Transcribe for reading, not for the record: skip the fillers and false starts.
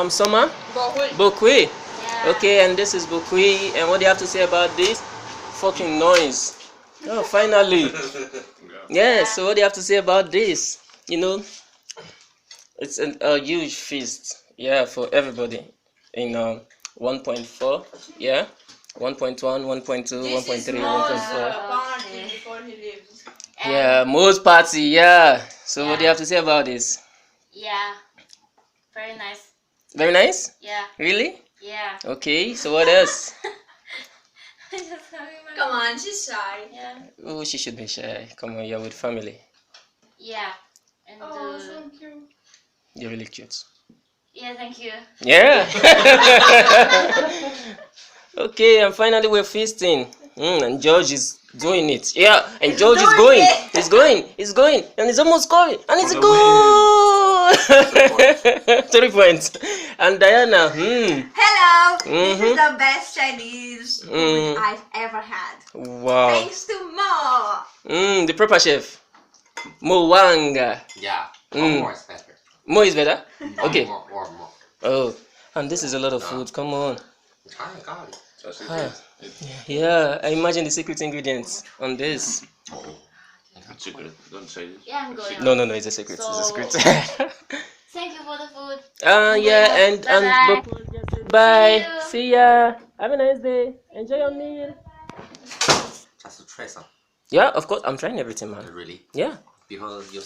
Summer? Bokwe. Yeah. Okay, and this is Bokwe. And what do you have to say about this? Fucking noise. Oh, finally. Yeah, so what do you have to say about this? You know, it's a huge feast. Yeah, for everybody. In 1.4. Yeah. 1.1, 1.2, 1.3, 1.4. Party before he leaves. Yeah, most party. Yeah. So what do you have to say about this? Yeah. Very nice. Very nice? Yeah. Really? Yeah. Okay, so what else? Come on, she's shy. Yeah. Oh, she should be shy. Come on, you're with family. Yeah. And So cute. You're really cute. yeah, thank you. Yeah. Okay, and finally we're feasting. And George is doing it. Yeah, and George is going. He's going. He's going. And he's almost scoring. And it's a goal! 3 points. And Diana, Hello! This Mhm. is the best Chinese food I've ever had. Wow. Thanks to Mo! The proper chef. Mo Wang. Yeah. Mm. More is better. Mo is better? Okay. More. Oh, and this is a lot of food. Come on. China got it. Ah. Yeah, I imagine the secret ingredients on this. Secret, don't say this. Yeah, I'm going. No, it's a secret. It's a secret. Thank you for the food. Yeah, and Bye-bye. bye. See you. See ya. Have a nice day. Enjoy your meal. Just to try some. Yeah, of course. I'm trying everything, man. Really. Yeah. Because you